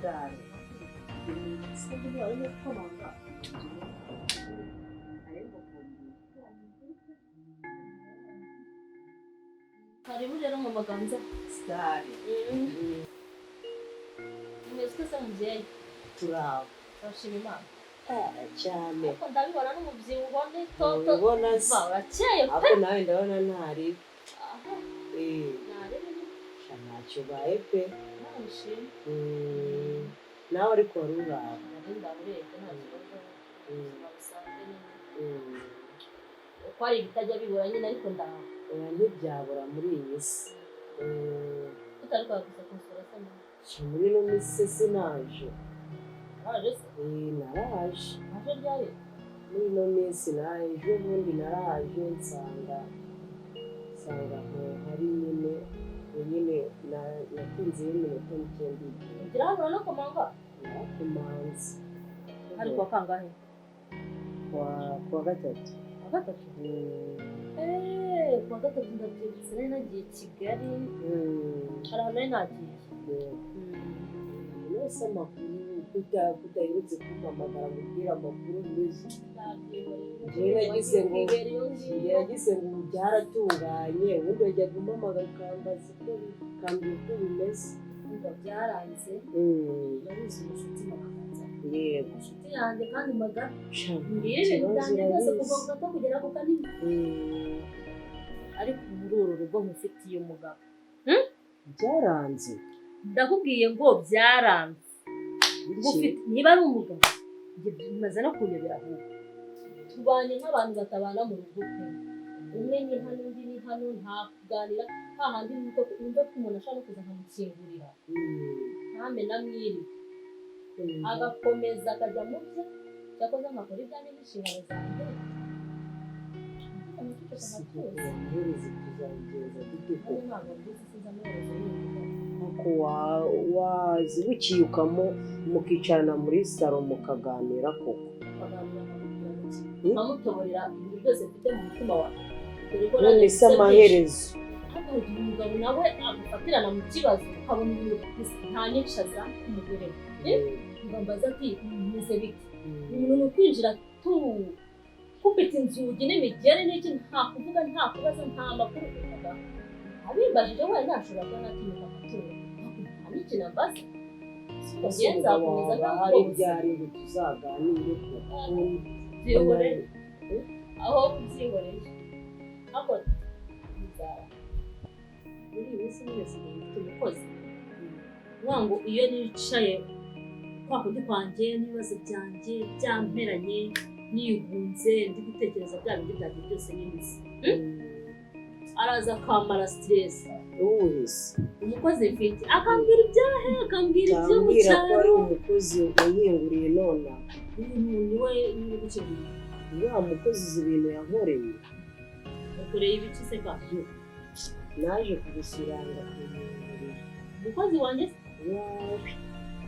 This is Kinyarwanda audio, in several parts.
Dale. Senti vuole che comanda. Karibu rero mu maganza. Dale. Mwese se mubyeyi. Turaba. Bashima Imana. Cyane. Ariko ndabibona n'umubyibuho n'itoto. Ubona se. Barakeye pe. Ako nawe ndabona ntari. Aha. Nare biri. Ntacyo baye pe. Nashimye. Nawe ariko wari uraba. Ndaburebye nta kibazo. Babusanze nyine. Uko ari ibitajya bibura nyine ariko ndaha. Ntibyabura muri iyi si. Utari kwagusa kunsura sana. Muri ino minsi sinaje. Naraje se? Naraje. Naje ryari? Muri ino minsi naje ubundi naraje nsanga hari nyine nakunzeho iminota mike ndigiye. Ugira hano no komanga? Narakomanze. Hari kwa kangahe? Kwa gatatu. Kwa gatatu? Kwa gatatu ndabyibutse nari nagiye Kigali. Hari ahantu nari nagiye. Wese amakuru kutahirutse kumpamagara mubwira amakuru meza. Nagize ngo byaratunganye ubundi wajyaga umpamagara ukambaza uko bimeze. Ngo byaranze nabuze inshuti magaza. Yego. Inshuti yanjye kandi magara. Mbwira ibintu byanjye byose kuva ku gato kugera ku kanini. Ariko muri uru rugo mufitiye umugabo. Byaranze. Ndakubwiye ngo byaranze. Niba ari umugabo bimaze no kunyobera ahubwo. Tubanye nk'abantu batabana mu rugo pe. Umwe ni hano undi ni hano nta kuganira hahandi nuko umva ko umuntu ashaka kuza nkamukingurira. Ntame na mwiri. Agakomeza akajya mu bye cyakoze amakuru ibyanjye n'inshingano zanjye. Nuko wazibukiye mukicarana muri salo mukaganira koko. Nkamutoborera ibintu byose mfite mu mutima wawe. None se amaherezo. Umugabo nawe agufatirana mu kibazo ukabona ibintu nta nyinshi umugore we. Ngambaza ati meze bite? Umuntu ni ukwinjira kupita inzugi n'imigere n'iki nta kuvuga nta kubaza nta makuru kuvuga. Abimbajije we ntashobora kuba natinyuka amatora. Nta n'ikintu ambaza. Ugenza akomeza hari ibyari ngo tuzaganire byihorere. Aho byihoreye. Ako bizara. Muri iyi minsi yose mfite umukozi. Ngo iyo nicaye kwa kundi kwanjye n'ibibazo byanjye byamperanye nihunze ndi gutekereza bya bindi byanjye byose n'imizi. Araza akamara stress. Uwese. Umukozi mfite akambwira ibyahe akambwira ibyo mu cyaro. Ko ari cyaro. umukozi wanyenguriye nona. Niwe gukemura. Wa mukozi ibintu yankoreye. Ukoreye ibiki se kandi? Naje kugusiranga kumurira. Umukozi wanjye wawe.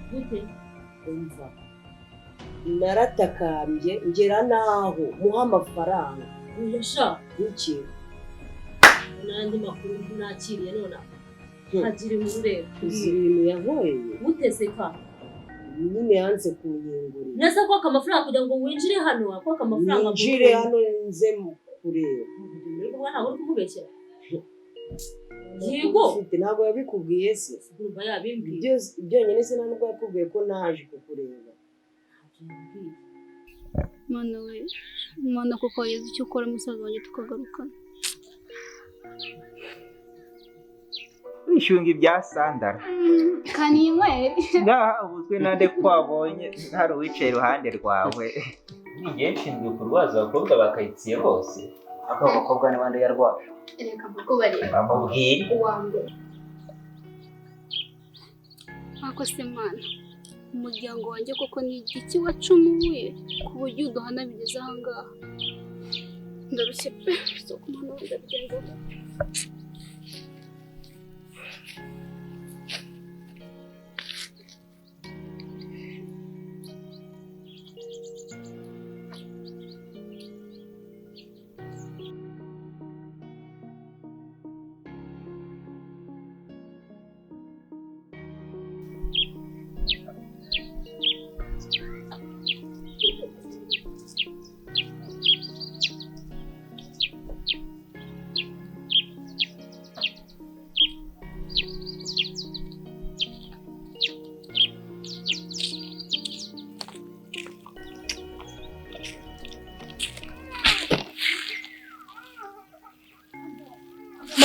Gute? Umva. Naratakambye ngera naho muha amafaranga. Uyashaka iki? Nandi makuru nakiriye nona. Hagire mu rurego. Ibintu yankoreye. Mutese ka. Nyine yanze kunyengurira. Nasa ko amafaranga kugira ngo winjire hano ako amafaranga. Winjire hano nze kureba. Ntabwo uri kumubeshyera. Yego. Ntabwo yabikubwiye se. Urumva yabimbwiye. Byonyine se ntabwo yakubwiye ko naje kukureba. Mana kuko yeze icyo ukora musaza wanjye tukagarukana. Wishunga ibya Sandara. Kanimwe. Ubuzwe nande kwabonye hari uwicaye iruhande rwawe. Ngiye nshinzwe kurwaza abakobwa bakayitsiye bose. Aka bakobwa ni bande yarwaje. Reka mukubare. Bamubwire. Uwambere. Ako se mana. Umuryango wanjye koko ni igiki wacumuye ku buryo uduhana bigeze aha ngaha. Ndarushye pe so kumana ndabigenza.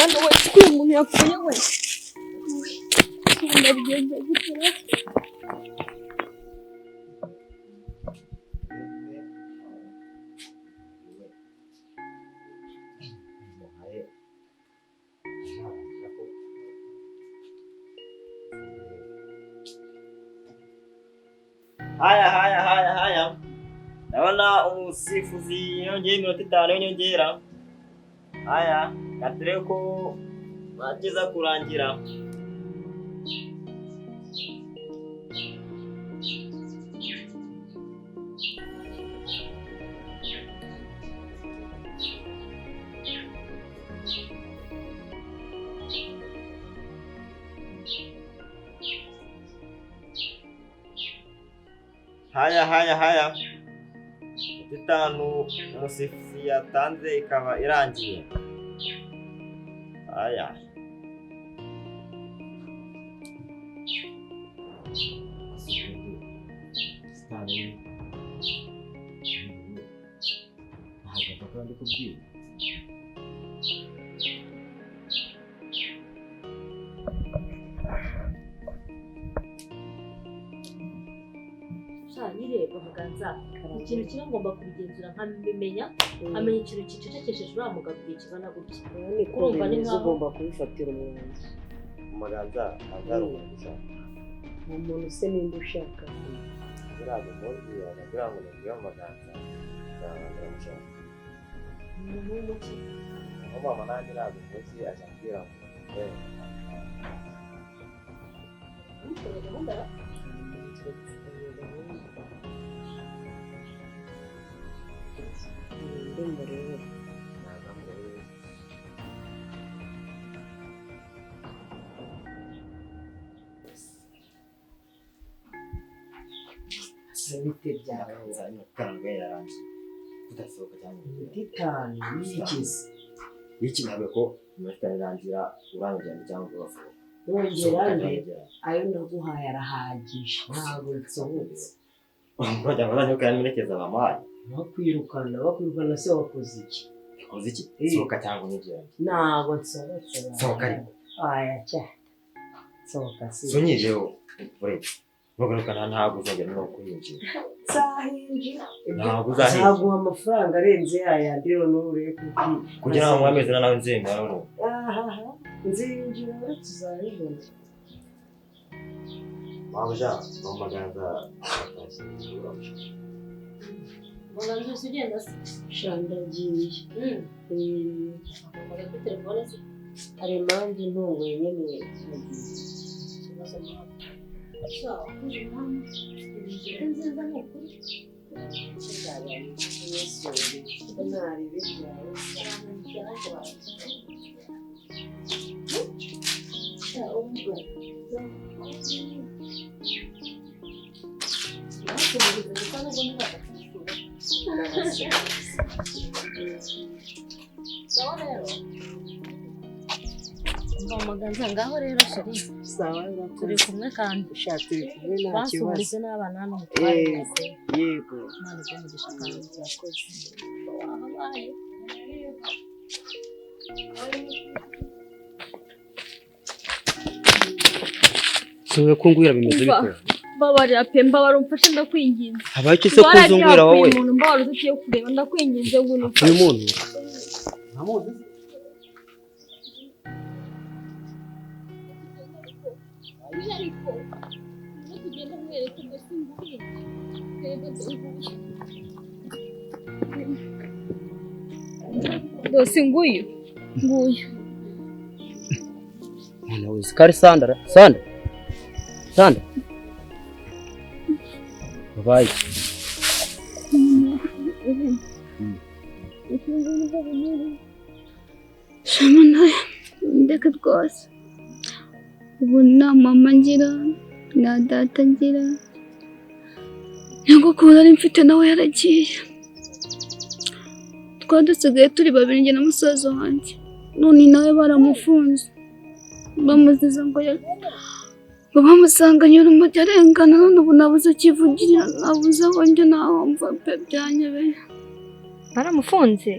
Mana we kuri umuntu yapfuye we ndabigenza gutera Haya. Naona umusifuzi yongeye iminota 5 yonyongera. Haya, katire ko bageza kurangira. Haya. 5 umusifuzi yatanze ikaba irangiye. Haya. nireba muganza ikintu kimwe ngomba kubigenzura nkamenya amenya ikintu kicecekesheje uriya mugabo igihe kingana gutya urumva ni nkaho ugomba kubifatira umwanzuro Muganza azaruhuza umuntu se nimba ushaka birago muzi aragira ngo ngiye Muganza ndamushaka umuntu w'umuki aho mama nanjye ntabwo muzi azambwira ngo bite byawe kandi yarangiye kudasohoka cyane ditani n'ikizi iki nabe ko mutarangira urangira cyangwa ubafuka wongera ayo naguhaye arahagije ntabwo nsohotse bajya bazanye kandi merekeza abamaye bakwirukana se wakoze iki sohoka cyangwa n'igenda ntabwo nsohotse sohoka ariko aya cyane sohoka se sonyijeho uretse bagarukana ntabwo uzongera no kuhinjira zahinjira ntabwo uzahinjira nzaguha amafaranga arenze ayandi rero urebe kugira ngo mwameze nawe nzemera rero nzinjira tuzabibona Mabuja Muganza muganza ugenda se shandagiye mpamagara kuri telefone se hari impamvu intunguye nyine ikibazo mpamvu sawa kuje mama ibintu nziza ni ukuri Muganza ngaho rero sheri sawa turi kumwe kandi turi kumwe nta kibazo basuhurize n'abana hano mu twari yego Imana igumugisha kandi byakoze wahabaye Sowe kungwira bimeze bite babarira pe mbabara umfashe ndakwinginze Habaye se kuzungwira wowe umuntu mbabara utuye kureba ndakwinginze ngo uyu muntu Namuzi ariko no kugenda mwereka ngo simbuye dose nguyu mwana wizikari Sandra babaye Shamana ndeka rwose ubu nta mama ngira nta data ngira nyogokuru ari mfite nawe yaragiye dusigaye turi babiri njye na musaza wanjye none nawe baramufunze bamuziza ngo bamusanganye urumogi arengana none ubu nabuze akivugirira nabuze aho njye naho mva pe byanyobeye baramufunze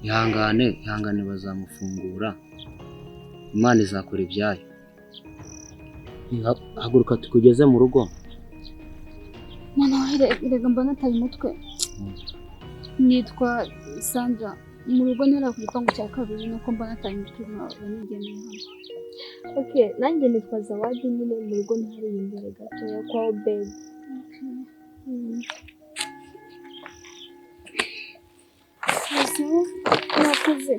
ihangane bazamufungura, Imana izakora ibyayo. Haguruka tukugeze mu rugo. Mwana wawe rega mba nataye umutwe. Nitwa Sandra, mu rugo ntera ku gipangu cya kabiri nuko mba nataye umutwe banigemiye hano. Okay, nanjye nitwa Zawadi, nyine mu rugo ntari imbere gato ya kwa Obed. Nakuze.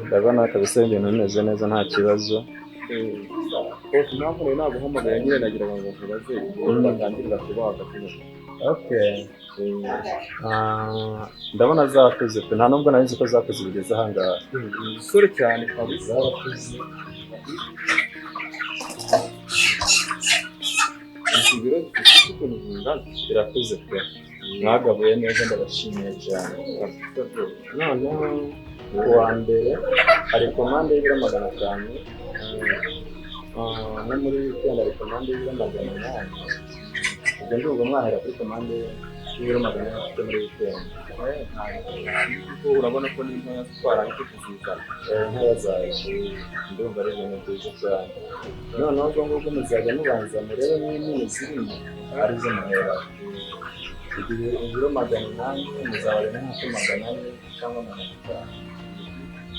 Ndabona kabisa ibintu bimeze neza nta kibazo. Impamvu rero naguhamagaye nyine nagira ngo nkubaze batangirira kubaga kino. Okay. Ndabona zakuze pe, nta nubwo nari nzi ko zakuze bigeze ahangaha. Sore cyane kabisa zakuze. Ibiro by'ukuntu bingana birakuze pe. Mwagabuye neza ndabashimiye cyane. Noneho kuwa mbere hari komande y'ibiro 500, no muri weekend hari komande y'ibiro 800. Ubwo ndumva mwahera kuri komande y'ibiro 800 muri weekend. Urabona ko n'inka yatwara ariko kuzizana nkeya zawe, ndumva ari ibintu byiza cyane. Noneho ubwo ngubwo muzajya mubanza murebe n'inini zirimo arizo muhera. Ibiro 800 muzabare nk'uko 800 cyangwa 500.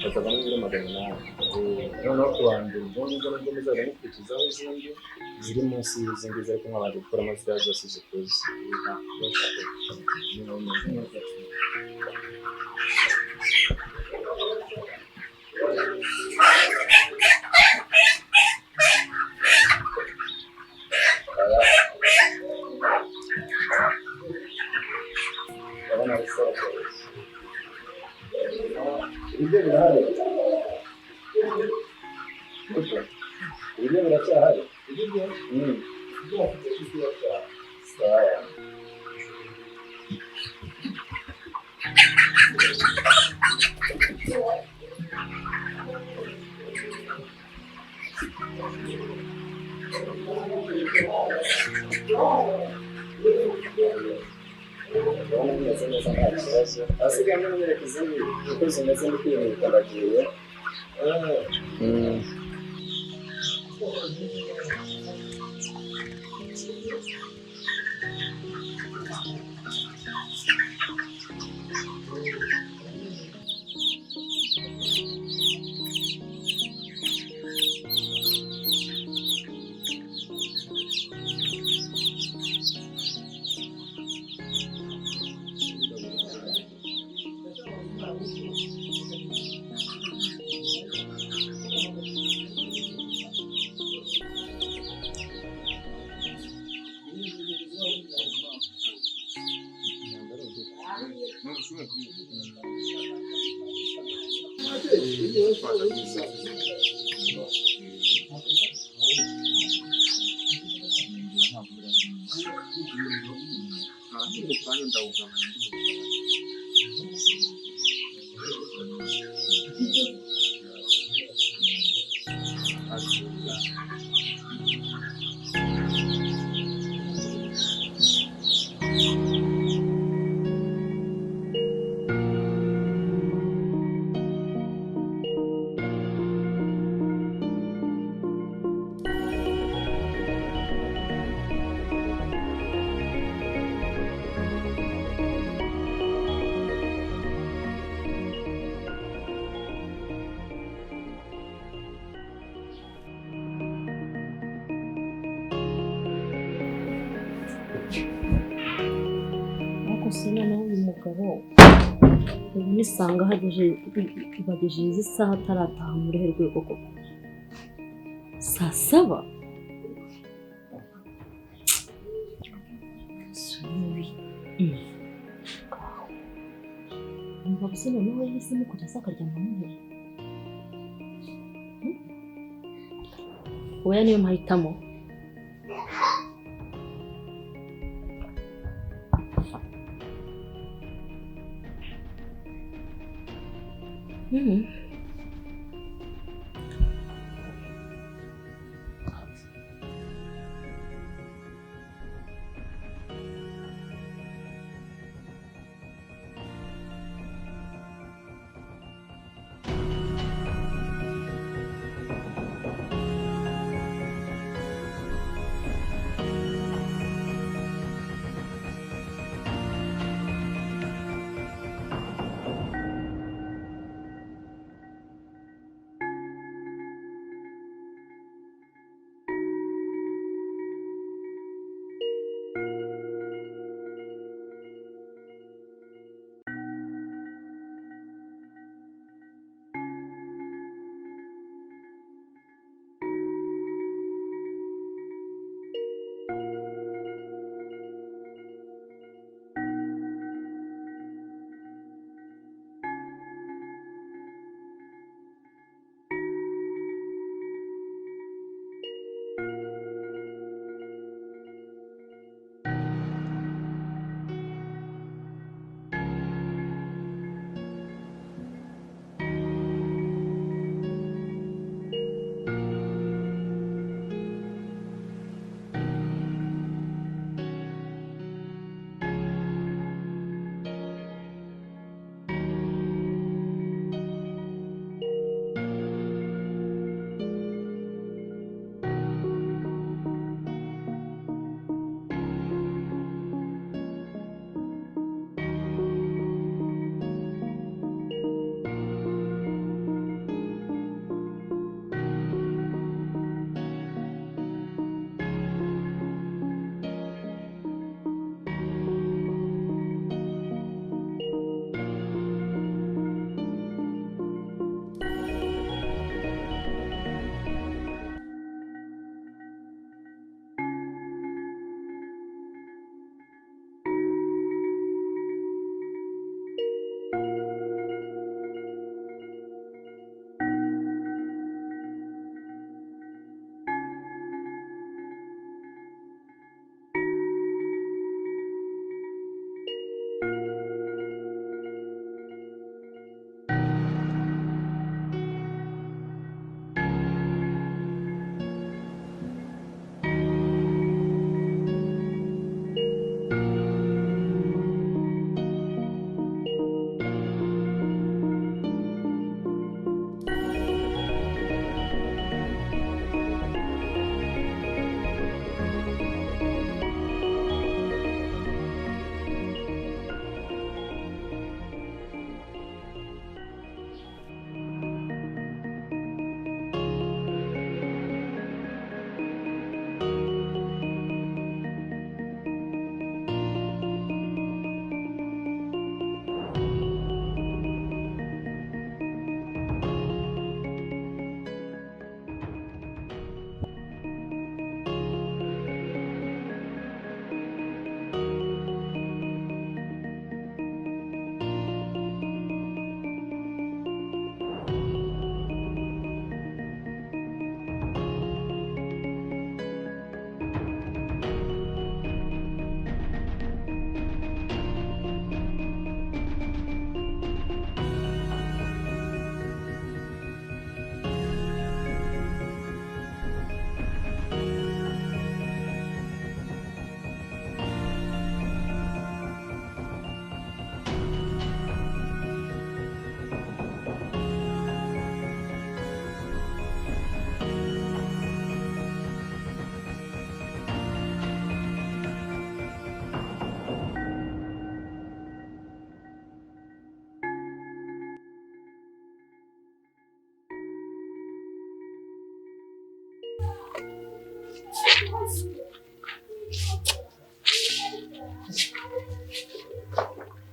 Bazaba n'ibiro 800. Noneho kuwa mbere ubwo ngubwo nabwo muzajya mukurikizaho izindi ziri munsi y'izi ngizi ariko mwabanje gukoramo ziriya zose zikuze. Ibyo birahari. Ibyo biracyahari. Ndabona bimeze neza nta kibazo. Asigaye n'umwereka izindi uko zimeze no kwihuta ndagiye. Ariko se noneho uyu mugabo ubu nisanga bagejeje izi saha atarataha muri he rwego koko. Saa 7? Umva gusa noneho yahisemo kujya asa akaryama mu ntebe. Oya niyo mahitamo.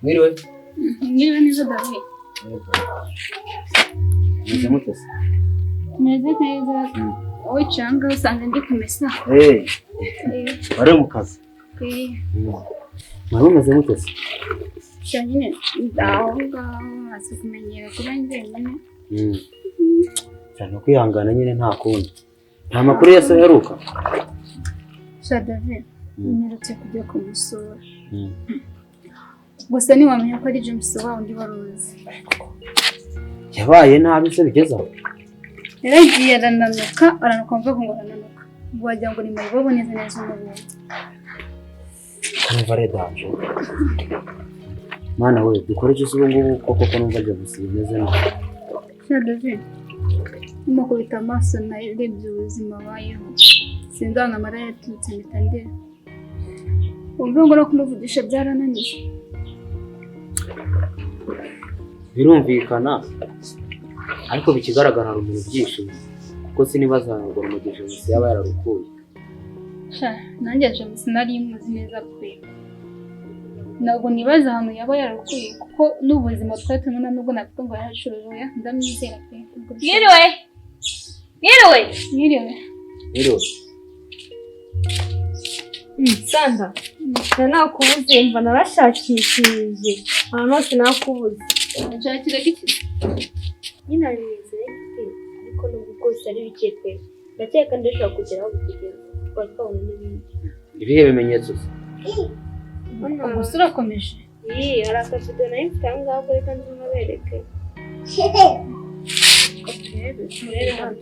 Mwiriwe. Mwiriwe neza David. meze mute se? Meze neza. Wowe cyangwa usanga ndi kumesa. Wari mu kazi? Mwari meze mute se? Cyane ndaho ngaho kumenyera kuba njyenyine. Cyane kwihangana nyine nta kundi. Nta makuru yose aheruka. David, mperutse kujya kumusura. Gusa ntiwamenya ko ari James wawe undi waruzi. Yabaye nabi se bigeze aho? Yaragiye arananuka mvuga ngo arananuka. Wagira ngo ni mayibobo neza neza umubonye. Kumva redanje. Mana we dukore iki ubu ngubu koko numva James bimeze nabi. David, umukubita amaso narebye ubuzima bayeho. Sindanga amarira yaturutse mpita ndera. Umva ngo no kumuvugisha byarananiye. Birumvikana ariko bikigaragara hari umuntu byishimo kuko sinibaza ngo umugisha James yaba yararukuye. Nanjye James nari muzi neza pe. Ntabwo nibaza ahantu yaba yararukuye kuko n'ubuzima twari turimo nubwo navuga ngo yarashoroye ndamwizera pe. Mwiriwe. Sanda, nakubuze mva narashakishije ahantu hose nakubuze. Nshakira iki? Nyine ari mwiza ariko nubwo bwose ari bike pe. Ndakeka ndashaka kugeraho kugeza twakabona n'ibindi. Ibihe bimenyetso se? Gusa urakomeje. Hari akavido nayo mfite aha ngaha reka nzimubereke. Murebe hano.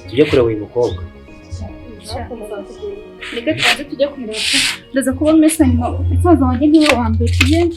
Tujye kureba uyu mukobwa. Reka tubanze tujye kumureba. Ndaza kuba mesa nyuma. Umusaza wanjye niwe wa mbere tugenda.